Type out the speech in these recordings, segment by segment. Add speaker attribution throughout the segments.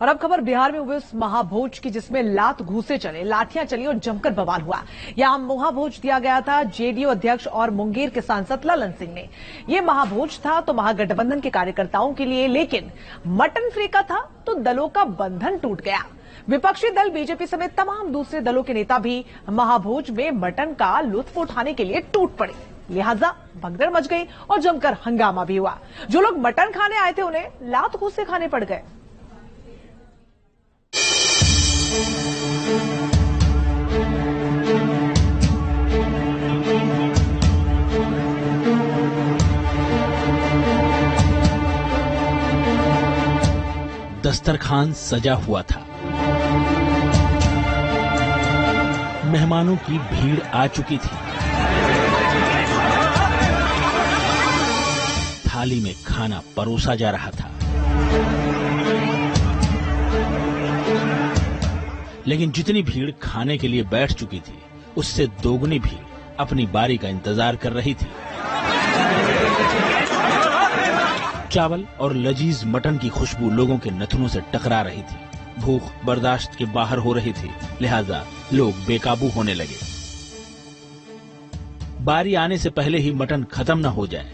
Speaker 1: और अब खबर बिहार में हुए उस महाभोज की जिसमें लात घूसे चले, लाठियां चली और जमकर बवाल हुआ। यहां महाभोज दिया गया था जेडीयू अध्यक्ष और मुंगेर के सांसद ललन सिंह ने। यह महाभोज था तो महागठबंधन के कार्यकर्ताओं के लिए, लेकिन मटन फ्री का था तो दलों का बंधन टूट गया। विपक्षी दल बीजेपी समेत तमाम दूसरे दलों के नेता भी महाभोज में मटन का लुत्फ उठाने के लिए टूट पड़े। लिहाजा भगदड़ मच गई और जमकर हंगामा भी हुआ। जो लोग मटन खाने आए थे उन्हें लात घूसे खाने पड़ गए।
Speaker 2: दस्तरखान सजा हुआ था, मेहमानों की भीड़ आ चुकी थी। थाली में खाना परोसा जा रहा था, लेकिन जितनी भीड़ खाने के लिए बैठ चुकी थी उससे दोगुनी भीड़ अपनी बारी का इंतजार कर रही थी। चावल और लजीज मटन की खुशबू लोगों के नथुनों से टकरा रही थी। भूख बर्दाश्त के बाहर हो रही थी, लिहाजा लोग बेकाबू होने लगे। बारी आने से पहले ही मटन खत्म न हो जाए,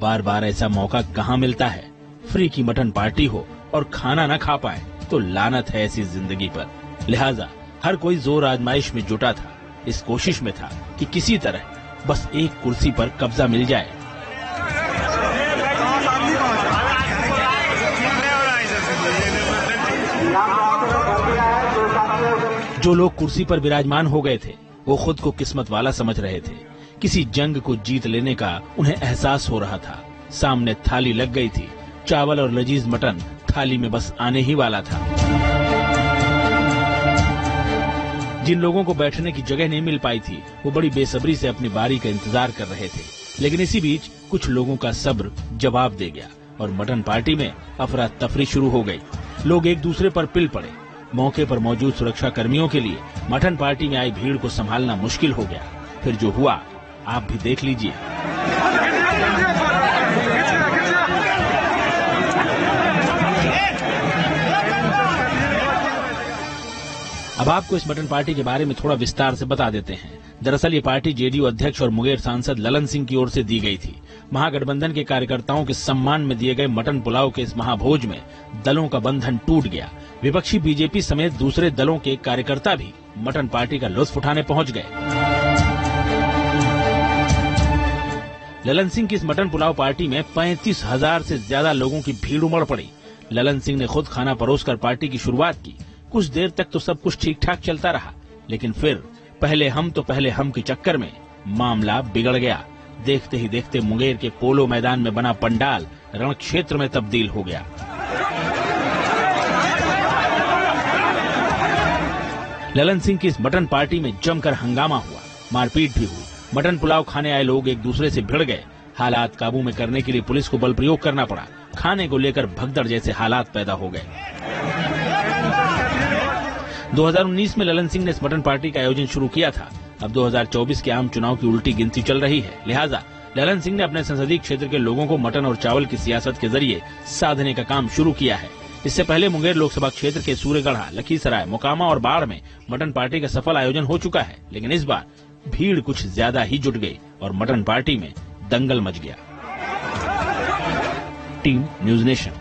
Speaker 2: बार बार ऐसा मौका कहाँ मिलता है। फ्री की मटन पार्टी हो और खाना न खा पाए तो लानत है ऐसी जिंदगी पर। लिहाजा हर कोई जोर आजमाइश में जुटा था, इस कोशिश में था कि किसी तरह बस एक कुर्सी पर कब्जा मिल जाए। जो लोग कुर्सी पर विराजमान हो गए थे वो खुद को किस्मत वाला समझ रहे थे। किसी जंग को जीत लेने का उन्हें एहसास हो रहा था। सामने थाली लग गई थी, चावल और लजीज मटन थाली में बस आने ही वाला था। जिन लोगों को बैठने की जगह नहीं मिल पाई थी वो बड़ी बेसब्री से अपनी बारी का इंतजार कर रहे थे। लेकिन इसी बीच कुछ लोगों का सब्र जवाब दे गया और मटन पार्टी में अफरा तफरी शुरू हो गई। लोग एक दूसरे पर पिल पड़े। मौके पर मौजूद सुरक्षा कर्मियों के लिए मटन पार्टी में आई भीड़ को संभालना मुश्किल हो गया। फिर जो हुआ आप भी देख लीजिए। अब आपको इस मटन पार्टी के बारे में थोड़ा विस्तार से बता देते हैं। दरअसल ये पार्टी जेडीयू अध्यक्ष और मुंगेर सांसद ललन सिंह की ओर से दी गई थी। महागठबंधन के कार्यकर्ताओं के सम्मान में दिए गए मटन पुलाव के इस महाभोज में दलों का बंधन टूट गया। विपक्षी बीजेपी समेत दूसरे दलों के कार्यकर्ता भी मटन पार्टी का लुत्फ उठाने पहुंच गए। ललन सिंह की इस मटन पुलाव पार्टी में 35,000 से ज्यादा लोगों की भीड़ उमड़ पड़ी। ललन सिंह ने खुद खाना परोसकर पार्टी की शुरुआत की। कुछ देर तक तो सब कुछ ठीक ठाक चलता रहा, लेकिन फिर पहले हम के चक्कर में मामला बिगड़ गया। देखते ही देखते मुंगेर के पोलो मैदान में बना पंडाल रण क्षेत्र में तब्दील हो गया। ललन सिंह की इस मटन पार्टी में जमकर हंगामा हुआ, मारपीट भी हुई। मटन पुलाव खाने आए लोग एक दूसरे से भिड़ गए। हालात काबू में करने के लिए पुलिस को बल प्रयोग करना पड़ा। खाने को लेकर भगदड़ जैसे हालात पैदा हो गए। 2019 में ललन सिंह ने इस मटन पार्टी का आयोजन शुरू किया था। अब 2024 के आम चुनाव की उल्टी गिनती चल रही है, लिहाजा ललन सिंह ने अपने संसदीय क्षेत्र के लोगों को मटन और चावल की सियासत के जरिए साधने का काम शुरू किया है। इससे पहले मुंगेर लोकसभा क्षेत्र के सूर्यगढ़ा, लखीसराय, मोकामा और बाढ़ में मटन पार्टी का सफल आयोजन हो चुका है, लेकिन इस बार भीड़ कुछ ज्यादा ही जुट गई और मटन पार्टी में दंगल मच गया। Team news nation.